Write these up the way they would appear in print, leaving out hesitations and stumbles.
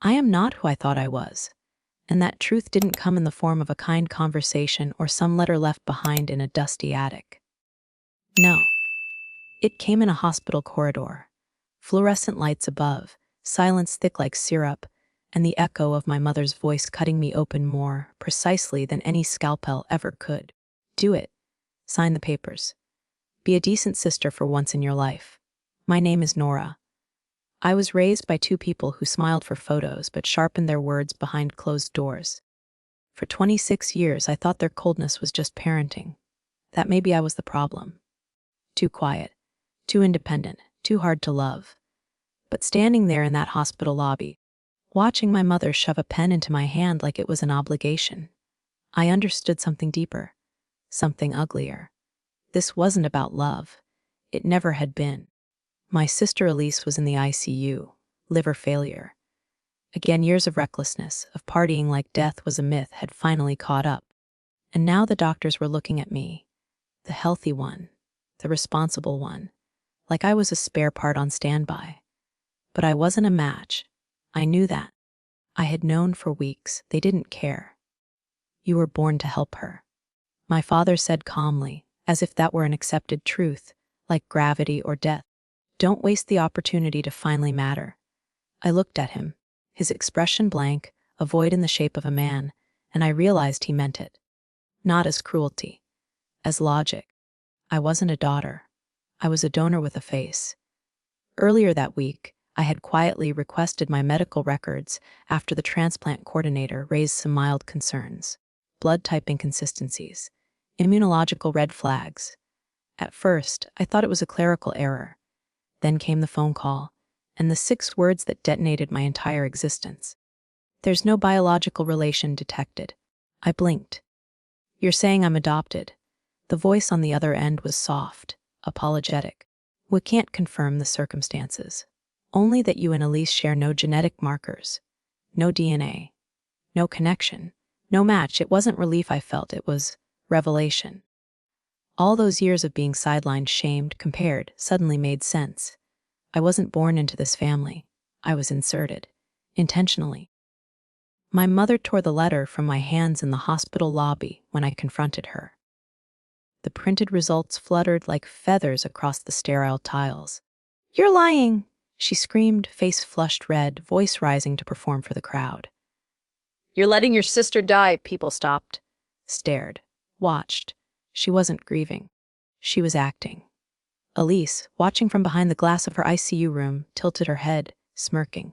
I am not who I thought I was, and that truth didn't come in the form of a kind conversation or some letter left behind in a dusty attic. No, it came in a hospital corridor, fluorescent lights above, silence thick like syrup, and the echo of my mother's voice cutting me open more precisely than any scalpel ever could. Do it. Sign the papers. Be a decent sister for once in your life. My name is Nora. I was raised by two people who smiled for photos but sharpened their words behind closed doors. For 26 years, I thought their coldness was just parenting. That maybe I was the problem. Too quiet, too independent, too hard to love. But standing there in that hospital lobby, watching my mother shove a pen into my hand like it was an obligation, I understood something deeper, something uglier. This wasn't about love. It never had been. My sister Elise was in the ICU, liver failure. Again, years of recklessness, of partying like death was a myth, had finally caught up. And now the doctors were looking at me, the healthy one, the responsible one, like I was a spare part on standby. But I wasn't a match. I knew that. I had known for weeks. They didn't care. You were born to help her, my father said calmly, as if that were an accepted truth, like gravity or death. Don't waste the opportunity to finally matter. I looked at him, his expression blank, a void in the shape of a man, and I realized he meant it. Not as cruelty, as logic. I wasn't a daughter. I was a donor with a face. Earlier that week, I had quietly requested my medical records after the transplant coordinator raised some mild concerns. Blood type inconsistencies, immunological red flags. At first, I thought it was a clerical error. Then came the phone call, and the 6 words that detonated my entire existence. There's no biological relation detected. I blinked. You're saying I'm adopted. The voice on the other end was soft, apologetic. We can't confirm the circumstances. Only that you and Elise share no genetic markers, no DNA, no connection, no match. It wasn't relief I felt, it was revelation. All those years of being sidelined, shamed, compared, suddenly made sense. I wasn't born into this family. I was inserted, intentionally. My mother tore the letter from my hands in the hospital lobby when I confronted her. The printed results fluttered like feathers across the sterile tiles. You're lying, she screamed, face flushed red, voice rising to perform for the crowd. You're letting your sister die. People stopped, stared, watched. She wasn't grieving. She was acting. Elise, watching from behind the glass of her ICU room, tilted her head, smirking.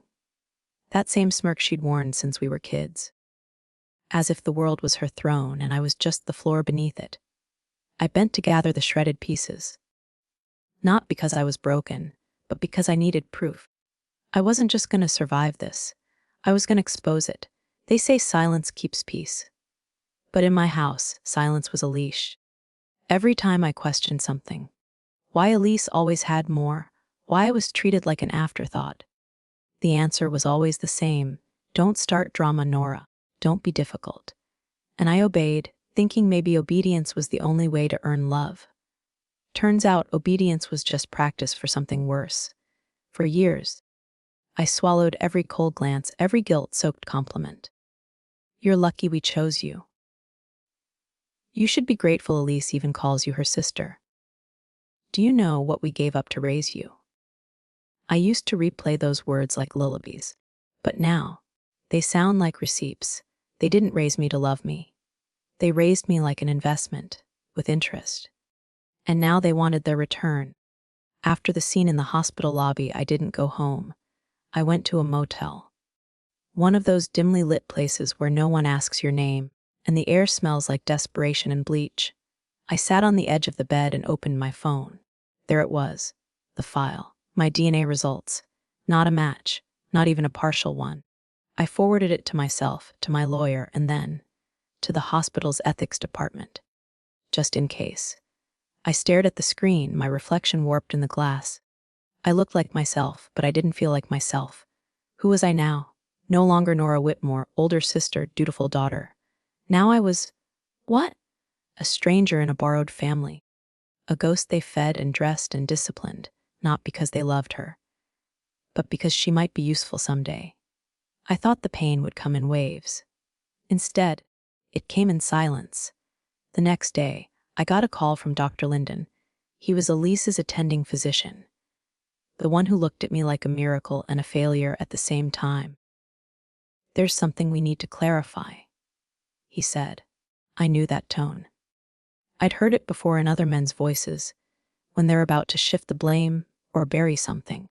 That same smirk she'd worn since we were kids. As if the world was her throne and I was just the floor beneath it. I bent to gather the shredded pieces. Not because I was broken, but because I needed proof. I wasn't just going to survive this. I was going to expose it. They say silence keeps peace. But in my house, silence was a leash. Every time I questioned something, why Elise always had more, why I was treated like an afterthought, the answer was always the same. Don't start drama, Nora. Don't be difficult. And I obeyed, thinking maybe obedience was the only way to earn love. Turns out obedience was just practice for something worse. For years, I swallowed every cold glance, every guilt-soaked compliment. You're lucky we chose you. You should be grateful Elise even calls you her sister. Do you know what we gave up to raise you? I used to replay those words like lullabies, but now, they sound like receipts. They didn't raise me to love me. They raised me like an investment, with interest. And now they wanted their return. After the scene in the hospital lobby, I didn't go home. I went to a motel. One of those dimly lit places where no one asks your name, and the air smells like desperation and bleach. I sat on the edge of the bed and opened my phone. There it was, the file, my DNA results. Not a match, not even a partial one. I forwarded it to myself, to my lawyer, and then to the hospital's ethics department. Just in case. I stared at the screen, my reflection warped in the glass. I looked like myself, but I didn't feel like myself. Who was I now? No longer Nora Whitmore, older sister, dutiful daughter. Now I was, what? A stranger in a borrowed family. A ghost they fed and dressed and disciplined, not because they loved her, but because she might be useful someday. I thought the pain would come in waves. Instead, it came in silence. The next day, I got a call from Dr. Linden. He was Elise's attending physician, the one who looked at me like a miracle and a failure at the same time. "There's something we need to clarify," he said. I knew that tone. I'd heard it before in other men's voices, when they're about to shift the blame or bury something.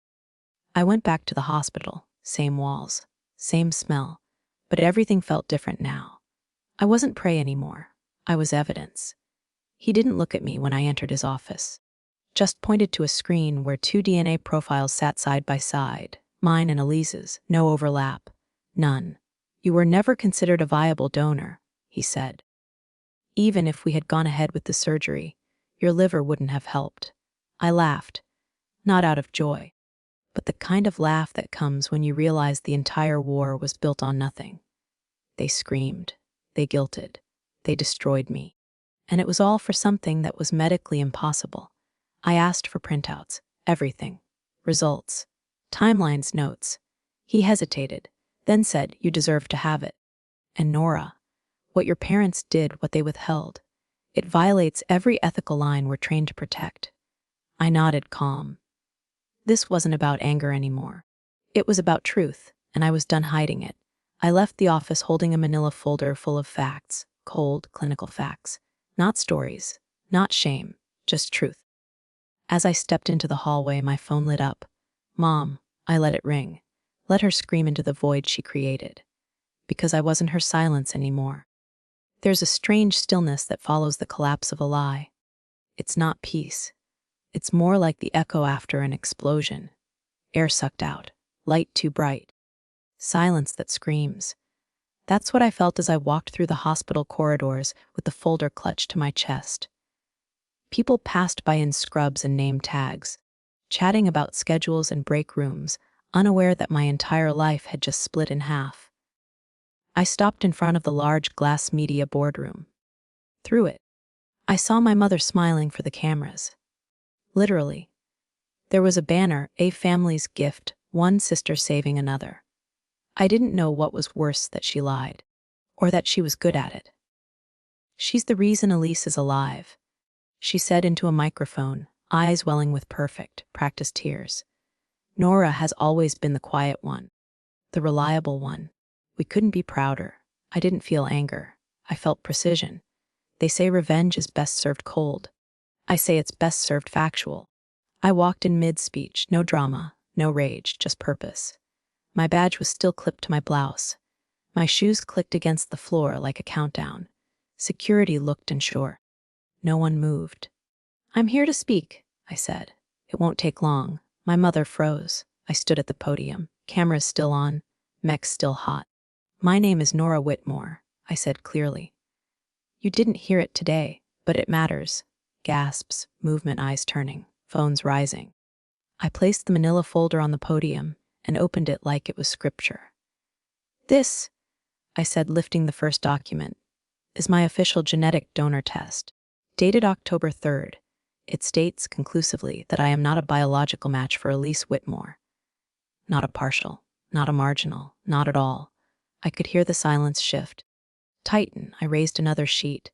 I went back to the hospital, same walls, same smell, but everything felt different now. I wasn't prey anymore. I was evidence. He didn't look at me when I entered his office, just pointed to a screen where 2 DNA profiles sat side by side, mine and Elise's, no overlap, none. "You were never considered a viable donor," he said. "Even if we had gone ahead with the surgery, your liver wouldn't have helped." I laughed, not out of joy, but the kind of laugh that comes when you realize the entire war was built on nothing. They screamed, they guilted, they destroyed me. And it was all for something that was medically impossible. I asked for printouts, everything, results, timelines, notes. He hesitated, then said, "You deserve to have it." And Nora, what your parents did, what they withheld, it violates every ethical line we're trained to protect. I nodded, calm. This wasn't about anger anymore. It was about truth, and I was done hiding it. I left the office holding a manila folder full of facts, cold, clinical facts. Not stories, not shame, just truth. As I stepped into the hallway, my phone lit up. Mom, I let it ring. Let her scream into the void she created. Because I wasn't her silence anymore. There's a strange stillness that follows the collapse of a lie. It's not peace. It's more like the echo after an explosion. Air sucked out, light too bright. Silence that screams. That's what I felt as I walked through the hospital corridors with the folder clutched to my chest. People passed by in scrubs and name tags, chatting about schedules and break rooms, unaware that my entire life had just split in half. I stopped in front of the large glass media boardroom. Through it, I saw my mother smiling for the cameras. Literally. There was a banner, "A family's gift, one sister saving another." I didn't know what was worse, that she lied, or that she was good at it. "She's the reason Elise is alive," she said into a microphone, eyes welling with perfect, practiced tears. "Nora has always been the quiet one, the reliable one." We couldn't be prouder. I didn't feel anger. I felt precision. They say revenge is best served cold. I say it's best served factual. I walked in mid-speech, no drama, no rage, just purpose. My badge was still clipped to my blouse. My shoes clicked against the floor like a countdown. Security looked unsure. No one moved. "I'm here to speak," I said. "It won't take long." My mother froze. I stood at the podium, cameras still on, mech still hot. "My name is Nora Whitmore," I said clearly. "You didn't hear it today, but it matters." Gasps, movement, eyes turning, phones rising. I placed the manila folder on the podium and opened it like it was scripture. "This," I said, lifting the first document, "is my official genetic donor test, dated October 3rd. It states conclusively that I am not a biological match for Elise Whitmore. Not a partial, not a marginal, not at all." I could hear the silence shift. Tighten. I raised another sheet.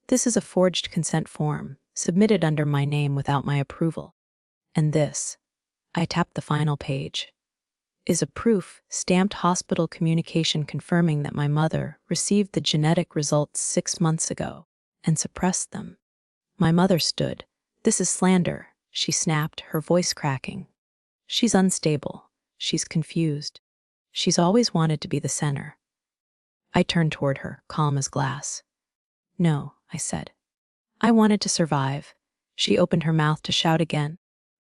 "This is a forged consent form, submitted under my name without my approval. And this," I tapped the final page, "is a proof, stamped hospital communication confirming that my mother received the genetic results 6 months ago and suppressed them." My mother stood. "This is slander," she snapped, her voice cracking. "She's unstable. She's confused. She's always wanted to be the center." I turned toward her, calm as glass. "No," I said. "I wanted to survive." She opened her mouth to shout again,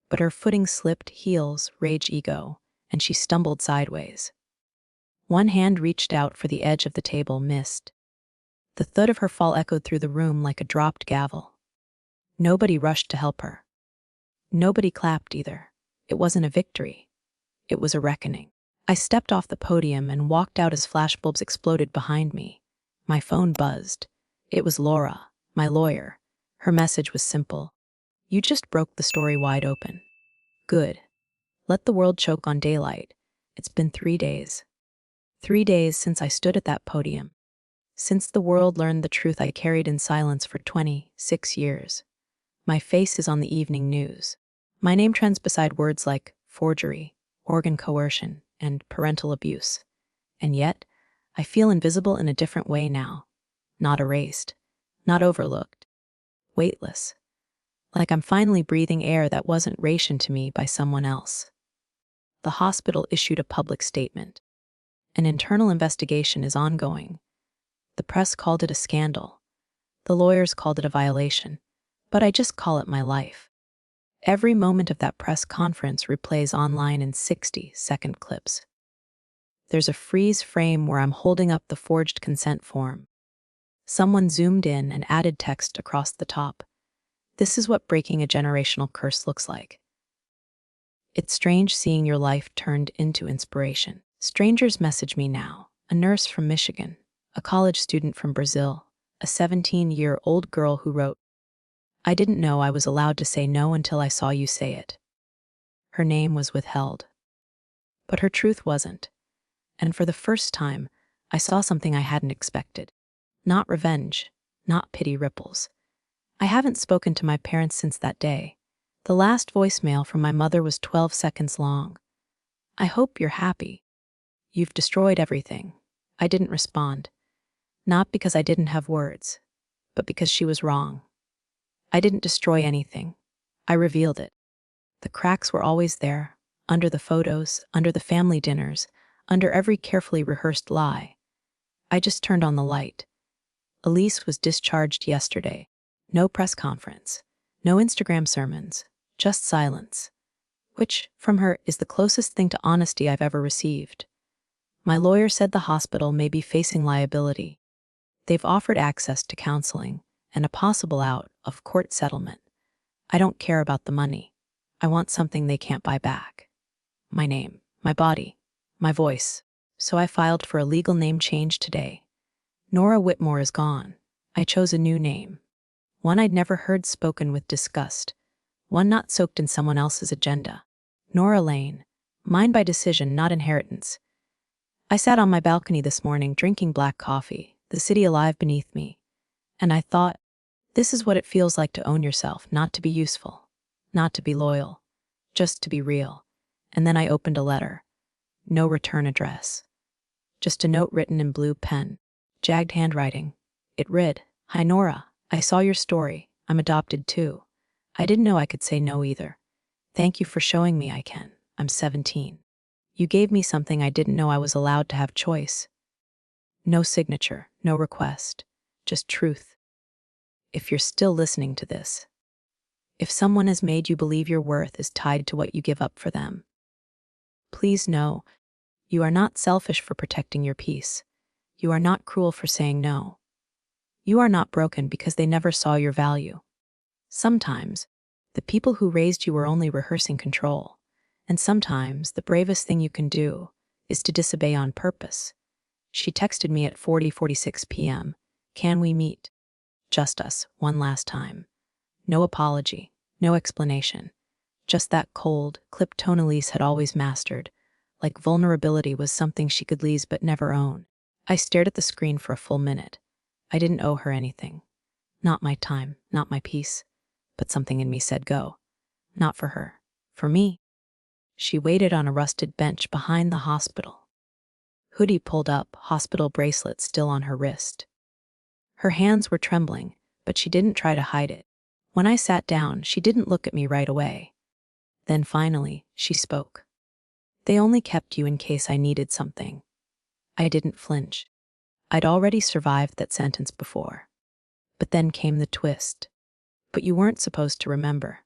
but her footing slipped, heels, rage, ego, and she stumbled sideways. One hand reached out for the edge of the table, missed. The thud of her fall echoed through the room like a dropped gavel. Nobody rushed to help her. Nobody clapped either. It wasn't a victory. It was a reckoning. I stepped off the podium and walked out as flashbulbs exploded behind me. My phone buzzed. It was Laura, my lawyer. Her message was simple. "You just broke the story wide open. Good. Let the world choke on daylight. It's been 3 days. 3 days since I stood at that podium. Since the world learned the truth I carried in silence for 26 years. My face is on the evening news. My name trends beside words like forgery, organ coercion, and parental abuse. And yet, I feel invisible in a different way now. Not erased, not overlooked, weightless. Like I'm finally breathing air that wasn't rationed to me by someone else. The hospital issued a public statement. An internal investigation is ongoing. The press called it a scandal. The lawyers called it a violation. But I just call it my life. Every moment of that press conference replays online in 60-second clips. There's a freeze frame where I'm holding up the forged consent form. Someone zoomed in and added text across the top. This is what breaking a generational curse looks like. It's strange seeing your life turned into inspiration. Strangers message me now, a nurse from Michigan, a college student from Brazil, a 17-year-old girl who wrote, "I didn't know I was allowed to say no until I saw you say it." Her name was withheld. But her truth wasn't. And for the first time, I saw something I hadn't expected. Not revenge, not pity ripples. I haven't spoken to my parents since that day. The last voicemail from my mother was 12 seconds long. "I hope you're happy. You've destroyed everything." I didn't respond. Not because I didn't have words, but because she was wrong. I didn't destroy anything. I revealed it. The cracks were always there, under the photos, under the family dinners, under every carefully rehearsed lie. I just turned on the light. Elise was discharged yesterday. No press conference. No Instagram sermons. Just silence. Which, from her, is the closest thing to honesty I've ever received. My lawyer said the hospital may be facing liability. They've offered access to counseling and a possible out-of-court settlement. I don't care about the money. I want something they can't buy back. My name, my body, my voice. So I filed for a legal name change today. Nora Whitmore is gone. I chose a new name. One I'd never heard spoken with disgust. One not soaked in someone else's agenda. Nora Lane. Mine by decision, not inheritance. I sat on my balcony this morning drinking black coffee, the city alive beneath me. And I thought, this is what it feels like to own yourself, not to be useful, not to be loyal, just to be real. And then I opened a letter. No return address. Just a note written in blue pen, jagged handwriting. It read, "Hi Nora, I saw your story. I'm adopted too. I didn't know I could say no either. Thank you for showing me I can. I'm 17. You gave me something I didn't know I was allowed to have choice." No signature, no request, just truth. If you're still listening to this, if someone has made you believe your worth is tied to what you give up for them, please know you are not selfish for protecting your peace. You are not cruel for saying no. You are not broken because they never saw your value. Sometimes, the people who raised you were only rehearsing control, and sometimes the bravest thing you can do is to disobey on purpose. She texted me at 40:46 p.m. "Can we meet? Just us, one last time." No apology, no explanation. Just that cold, clipped tone Elise had always mastered, like vulnerability was something she could lease but never own. I stared at the screen for a full minute. I didn't owe her anything. Not my time, not my peace. But something in me said go. Not for her. For me. She waited on a rusted bench behind the hospital. Hoodie pulled up, hospital bracelet still on her wrist. Her hands were trembling, but she didn't try to hide it. When I sat down, she didn't look at me right away. Then finally, she spoke. "They only kept you in case I needed something." I didn't flinch. I'd already survived that sentence before. But then came the twist. "But you weren't supposed to remember."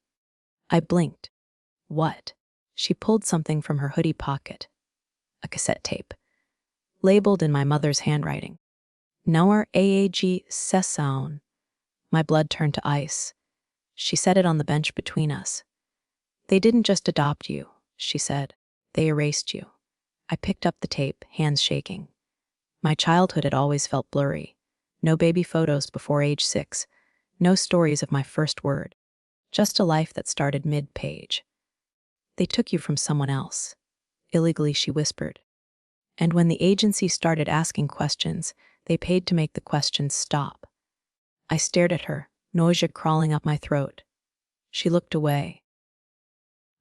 I blinked. "What?" She pulled something from her hoodie pocket. A cassette tape. Labeled in my mother's handwriting. "Noor Aag Sessoun." My blood turned to ice. She set it on the bench between us. "They didn't just adopt you," she said. "They erased you." I picked up the tape, hands shaking. My childhood had always felt blurry. No baby photos before age 6. No stories of my first word. Just a life that started mid-page. "They took you from someone else." Illegally, she whispered. And when the agency started asking questions, they paid to make the questions stop. I stared at her, nausea crawling up my throat. She looked away.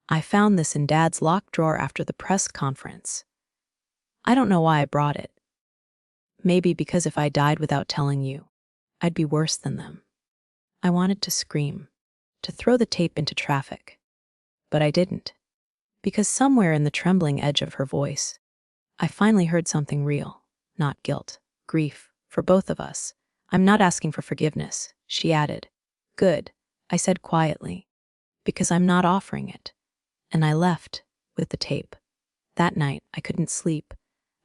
I found this in Dad's locked drawer after the press conference. I don't know why I brought it. Maybe because if I died without telling you, I'd be worse than them. I wanted to scream, to throw the tape into traffic. But I didn't. Because somewhere in the trembling edge of her voice, I finally heard something real, not guilt, grief, for both of us. I'm not asking for forgiveness, she added. Good, I said quietly, because I'm not offering it. And I left with the tape. That night, I couldn't sleep.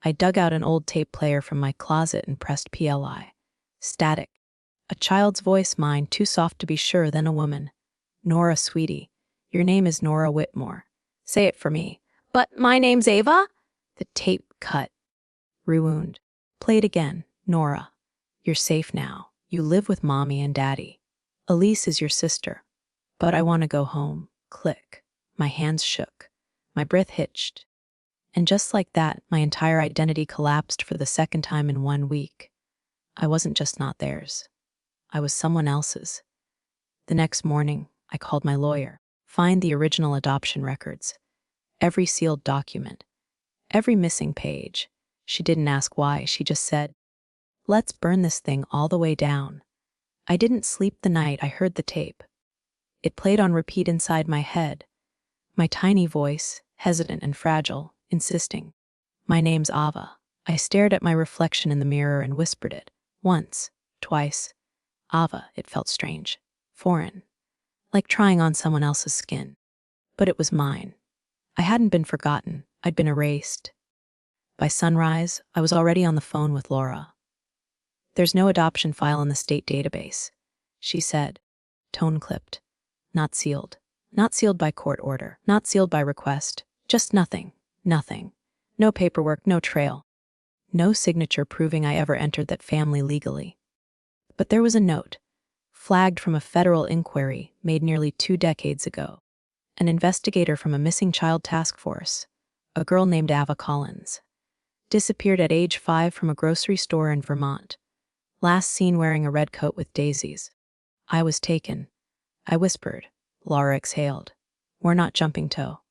I dug out an old tape player from my closet and pressed PLI. Static. A child's voice, mine, too soft to be sure, then a woman. Nora, sweetie, your name is Nora Whitmore. Say it for me. But my name's Ava? The tape cut. Rewound. Played again. Nora, you're safe now. You live with Mommy and Daddy. Elise is your sister. But I want to go home. Click. My hands shook. My breath hitched. And just like that, my entire identity collapsed for the second time in 1 week. I wasn't just not theirs. I was someone else's. The next morning, I called my lawyer. Find the original adoption records. Every sealed document. Every missing page. She didn't ask why, she just said, let's burn this thing all the way down. I didn't sleep the night I heard the tape. It played on repeat inside my head. My tiny voice, hesitant and fragile, insisting, my name's Ava. I stared at my reflection in the mirror and whispered it. Once, twice. Ava, it felt strange, foreign, like trying on someone else's skin. But it was mine. I hadn't been forgotten, I'd been erased. By sunrise, I was already on the phone with Laura. There's no adoption file in the state database, she said, tone clipped. Not sealed. Not sealed by court order. Not sealed by request. Just nothing. Nothing. No paperwork, no trail. No signature proving I ever entered that family legally. But there was a note, flagged from a federal inquiry made nearly 2 decades ago. An investigator from a missing child task force, a girl named Ava Collins, disappeared at age 5 from a grocery store in Vermont. Last seen wearing a red coat with daisies. I was taken. I whispered. Laura exhaled. We're not jumping toe.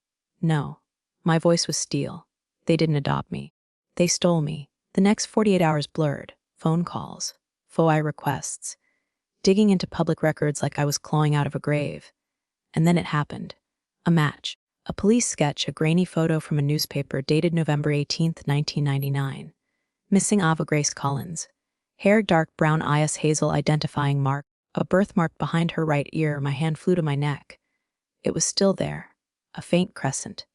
No. My voice was steel. They didn't adopt me. They stole me. The next 48 hours blurred. Phone calls. FOI requests. Digging into public records like I was clawing out of a grave. And then it happened. A match. A police sketch, a grainy photo from a newspaper dated November 18, 1999. Missing Ava Grace Collins. Hair dark brown eyes, hazel identifying mark. A birthmark behind her right ear. My hand flew to my neck. It was still there. A faint crescent.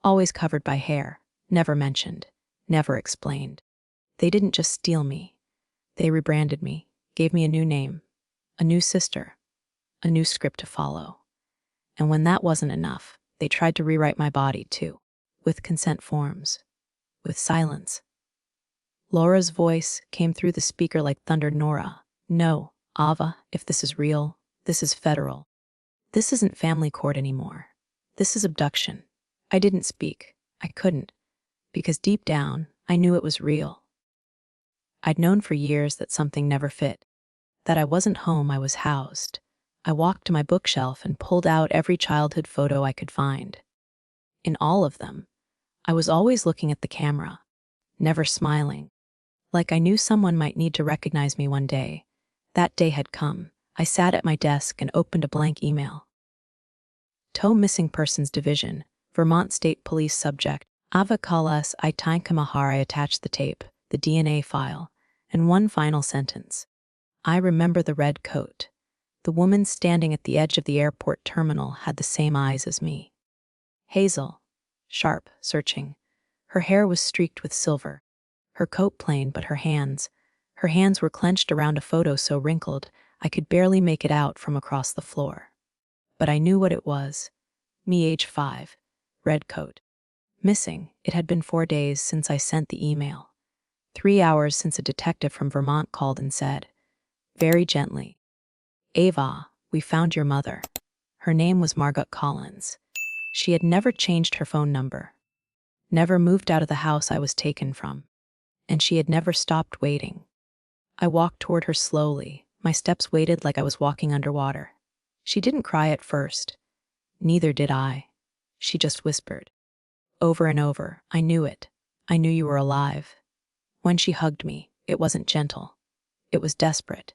Always covered by hair. Never mentioned. Never explained. They didn't just steal me. They rebranded me. Gave me a new name. A new sister. A new script to follow. And when that wasn't enough, they tried to rewrite my body too. With consent forms. With silence. Laura's voice came through the speaker like thunder. Nora. No. Ava, if this is real, this is federal. This isn't family court anymore. This is abduction. I didn't speak. I couldn't. Because deep down, I knew it was real. I'd known for years that something never fit. That I wasn't home, I was housed. I walked to my bookshelf and pulled out every childhood photo I could find. In all of them, I was always looking at the camera, never smiling. Like I knew someone might need to recognize me one day. That day had come. I sat at my desk and opened a blank email. Toe Missing Persons Division, Vermont State Police Subject, Ava Collins Itankamahar. I attached the tape, the DNA file, and one final sentence. I remember the red coat. The woman standing at the edge of the airport terminal had the same eyes as me. Hazel, sharp, searching. Her hair was streaked with silver. Her coat plain, but her hands were clenched around a photo so wrinkled I could barely make it out from across the floor. But I knew what it was. Me, age 5, red coat. Missing. It had been 4 days since I sent the email. 3 hours since a detective from Vermont called and said, very gently, Ava, we found your mother. Her name was Margot Collins. She had never changed her phone number. never moved out of the house I was taken from, and she had never stopped waiting. I walked toward her slowly, my steps weighted like I was walking underwater. She didn't cry at first. Neither did I. She just whispered. Over and over, I knew it. I knew you were alive. When she hugged me, it wasn't gentle. It was desperate.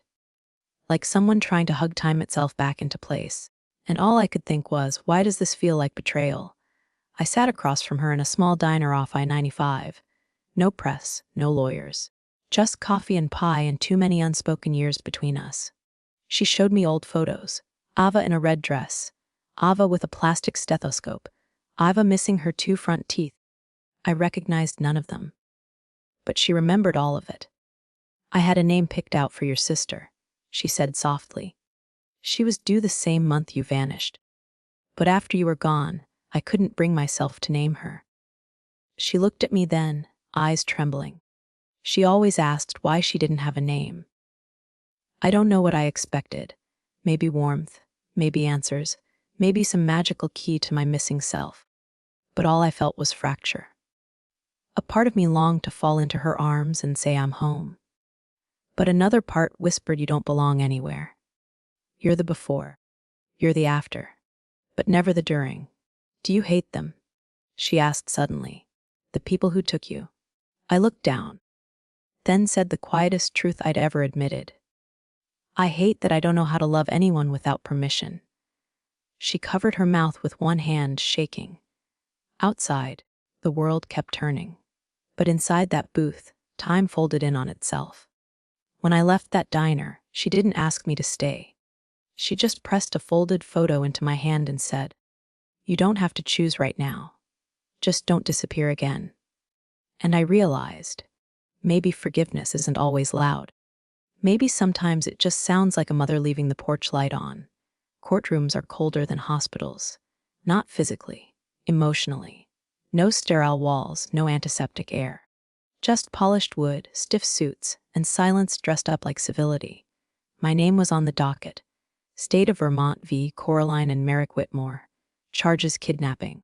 Like someone trying to hug time itself back into place. And all I could think was, why does this feel like betrayal? I sat across from her in a small diner off I-95. No press, no lawyers. Just coffee and pie and too many unspoken years between us. She showed me old photos. Ava in a red dress. Ava with a plastic stethoscope. Ava missing her 2 front teeth. I recognized none of them. But she remembered all of it. I had a name picked out for your sister, she said softly. She was due the same month you vanished. But after you were gone, I couldn't bring myself to name her. She looked at me then, eyes trembling. She always asked why she didn't have a name. I don't know what I expected. Maybe warmth, maybe answers, maybe some magical key to my missing self. But all I felt was fracture. A part of me longed to fall into her arms and say I'm home. But another part whispered you don't belong anywhere. You're the before. You're the after. But never the during. Do you hate them? She asked suddenly. The people who took you. I looked down. Then said the quietest truth I'd ever admitted. I hate that I don't know how to love anyone without permission. She covered her mouth with one hand, shaking. Outside, the world kept turning. But inside that booth, time folded in on itself. When I left that diner, she didn't ask me to stay. She just pressed a folded photo into my hand and said, You don't have to choose right now. Just don't disappear again. And I realized, maybe forgiveness isn't always loud. Maybe sometimes it just sounds like a mother leaving the porch light on. Courtrooms are colder than hospitals. Not physically, emotionally. No sterile walls, no antiseptic air. Just polished wood, stiff suits, and silence dressed up like civility. My name was on the docket. State of Vermont v. Coraline and Merrick Whitmore. Charges kidnapping.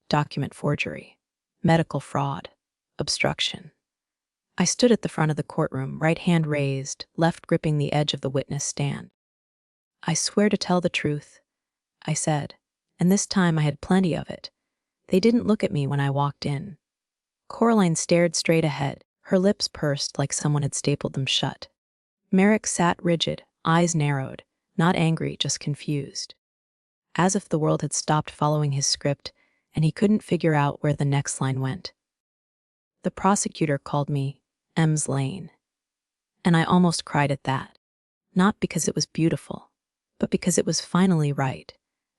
Document forgery. Medical fraud. Obstruction. I stood at the front of the courtroom, right hand raised, left gripping the edge of the witness stand. I swear to tell the truth, I said, and this time I had plenty of it. They didn't look at me when I walked in. Coraline stared straight ahead, her lips pursed like someone had stapled them shut. Merrick sat rigid, eyes narrowed, not angry, just confused. As if the world had stopped following his script and he couldn't figure out where the next line went. The prosecutor called me M's Lane. And I almost cried at that. Not because it was beautiful, but because it was finally right.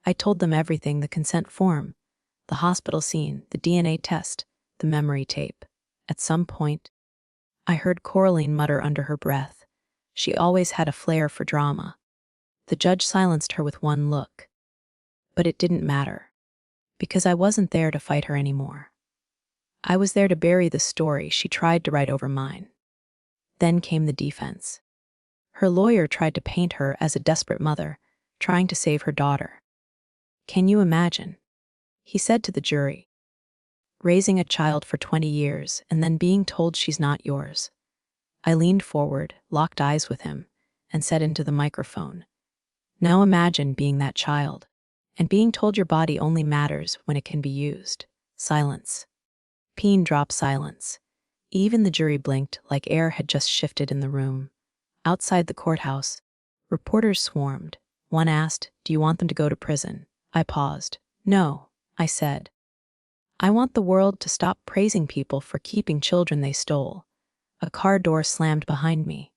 I told them everything, the consent form, the hospital scene, the DNA test, the memory tape. At some point, I heard Coraline mutter under her breath. She always had a flair for drama. The judge silenced her with one look. But it didn't matter, because I wasn't there to fight her anymore. I was there to bury the story she tried to write over mine. Then came the defense. Her lawyer tried to paint her as a desperate mother, trying to save her daughter. Can you imagine? He said to the jury. Raising a child for 20 years and then being told she's not yours. I leaned forward, locked eyes with him, and said into the microphone, Now imagine being that child, and being told your body only matters when it can be used. Silence. Peen dropped silence. Even the jury blinked like air had just shifted in the room. Outside the courthouse, reporters swarmed. One asked, Do you want them to go to prison? I paused. No, I said. I want the world to stop praising people for keeping children they stole. A car door slammed behind me.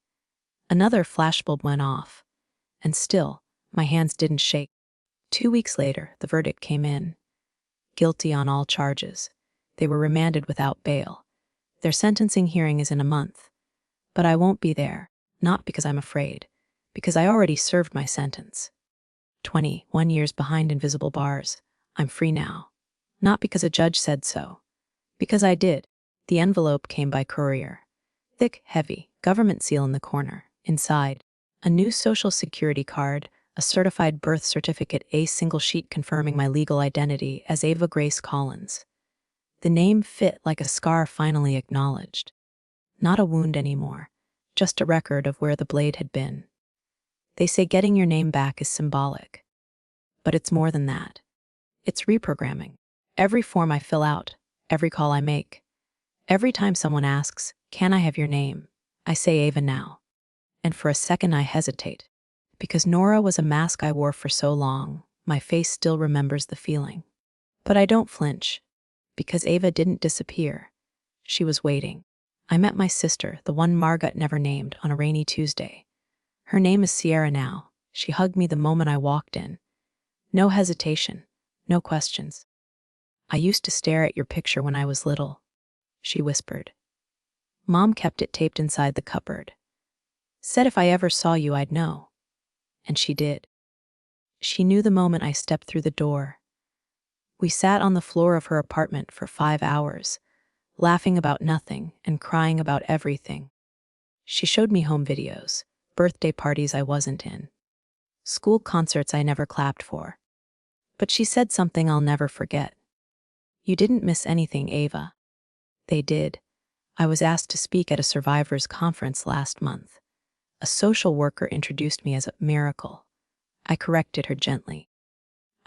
Another flashbulb went off. And still, my hands didn't shake. 2 weeks later, the verdict came in. Guilty on all charges. They were remanded without bail. Their sentencing hearing is in a month. But I won't be there, not because I'm afraid, because I already served my sentence. 21 years behind invisible bars. I'm free now. Not because a judge said so. Because I did. The envelope came by courier. Thick, heavy, government seal in the corner. Inside, a new social security card, a certified birth certificate, a single sheet confirming my legal identity as Ava Grace Collins. The name fit like a scar finally acknowledged. Not a wound anymore, just a record of where the blade had been. They say getting your name back is symbolic. But it's more than that. It's reprogramming. Every form I fill out, every call I make, every time someone asks, "Can I have your name?" I say Ava now. And for a second I hesitate. Because Nora was a mask I wore for so long, my face still remembers the feeling. But I don't flinch. Because Ava didn't disappear. She was waiting. I met my sister, the one Margot never named, on a rainy Tuesday. Her name is Sierra now. She hugged me the moment I walked in. No hesitation, no questions. "I used to stare at your picture when I was little," she whispered. "Mom kept it taped inside the cupboard. Said if I ever saw you, I'd know." And she did. She knew the moment I stepped through the door. We sat on the floor of her apartment for 5 hours, laughing about nothing and crying about everything. She showed me home videos, birthday parties I wasn't in, school concerts I never clapped for. But she said something I'll never forget. "You didn't miss anything, Ava." They did. I was asked to speak at a survivors conference last month. A social worker introduced me as a miracle. I corrected her gently.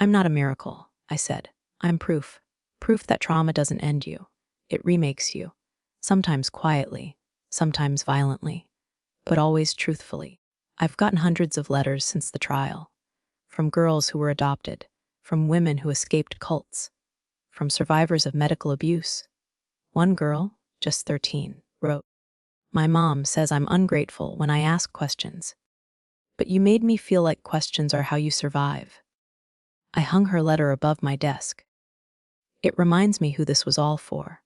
"I'm not a miracle," I said. "I'm proof. Proof that trauma doesn't end you. It remakes you. Sometimes quietly, sometimes violently, but always truthfully." I've gotten hundreds of letters since the trial. From girls who were adopted, from women who escaped cults, from survivors of medical abuse. One girl, just 13, wrote, "My mom says I'm ungrateful when I ask questions. But you made me feel like questions are how you survive." I hung her letter above my desk. It reminds me who this was all for.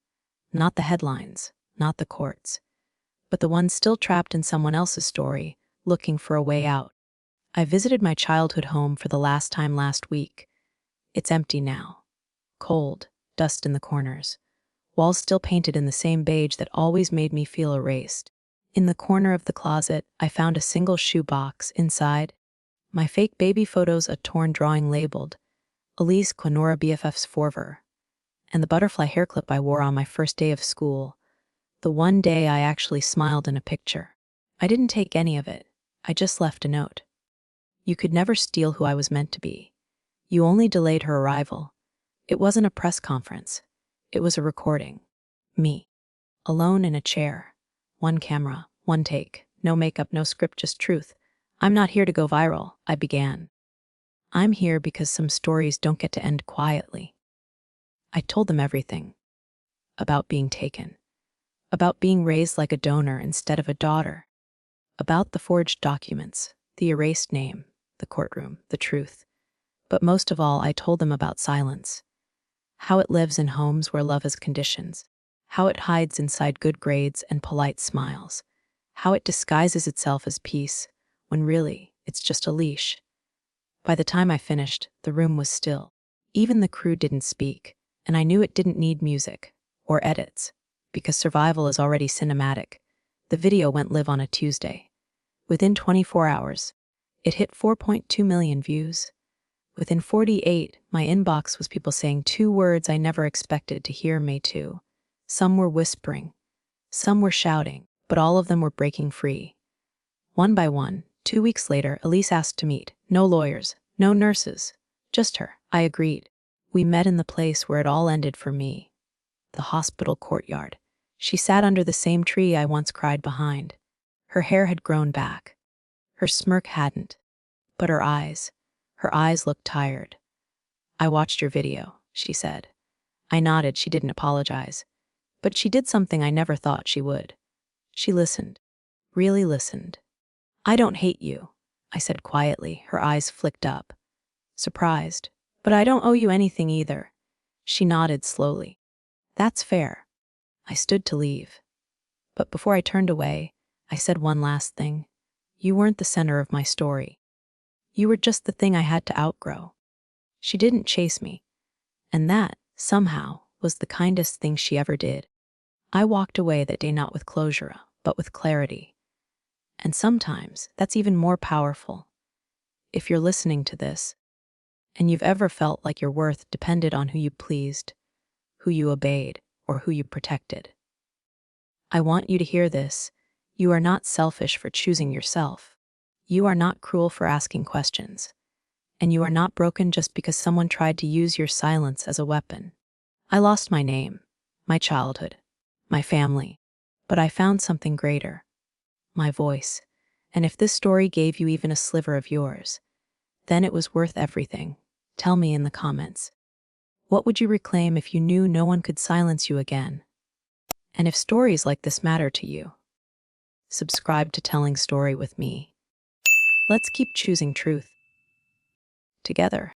Not the headlines, not the courts, but the ones still trapped in someone else's story, looking for a way out. I visited my childhood home for the last time last week. It's empty now. Cold, dust in the corners. Walls still painted in the same beige that always made me feel erased. In the corner of the closet, I found a single shoe box. Inside, my fake baby photos, a torn drawing labeled Elise Quinora BFF's Forver, and the butterfly hair clip I wore on my first day of school, the one day I actually smiled in a picture. I didn't take any of it. I just left a note. "You could never steal who I was meant to be. You only delayed her arrival." It wasn't a press conference. It was a recording. Me. Alone in a chair. One camera, one take. No makeup, no script, just truth. "I'm not here to go viral," I began. "I'm here because some stories don't get to end quietly." I told them everything. About being taken. About being raised like a donor instead of a daughter. About the forged documents, the erased name, the courtroom, the truth. But most of all, I told them about silence. How it lives in homes where love is conditions. How it hides inside good grades and polite smiles. How it disguises itself as peace, when really, it's just a leash. By the time I finished, the room was still. Even the crew didn't speak, and I knew it didn't need music or edits, because survival is already cinematic. The video went live on a Tuesday. Within 24 hours, it hit 4.2 million views. Within 48, my inbox was people saying 2 words I never expected to hear: "Me too." Some were whispering, some were shouting, but all of them were breaking free. One by one, 2 weeks later, Elise asked to meet. No lawyers, no nurses, just her. I agreed. We met in the place where it all ended for me. The hospital courtyard. She sat under the same tree I once cried behind. Her hair had grown back. Her smirk hadn't. But her eyes looked tired. "I watched your video," she said. I nodded. She didn't apologize. But she did something I never thought she would. She listened. Really listened. "I don't hate you," I said quietly. Her eyes flicked up. Surprised. "But I don't owe you anything either." She nodded slowly. "That's fair." I stood to leave. But before I turned away, I said one last thing. "You weren't the center of my story. You were just the thing I had to outgrow." She didn't chase me. And that, somehow, was the kindest thing she ever did. I walked away that day not with closure, but with clarity. And sometimes that's even more powerful. If you're listening to this, and you've ever felt like your worth depended on who you pleased, who you obeyed, or who you protected. I want you to hear this. You are not selfish for choosing yourself. You are not cruel for asking questions. And you are not broken just because someone tried to use your silence as a weapon. I lost my name, my childhood, my family, but I found something greater, my voice. And if this story gave you even a sliver of yours, then it was worth everything. Tell me in the comments. What would you reclaim if you knew no one could silence you again? And if stories like this matter to you, subscribe to Telling Story with me. Let's keep choosing truth together.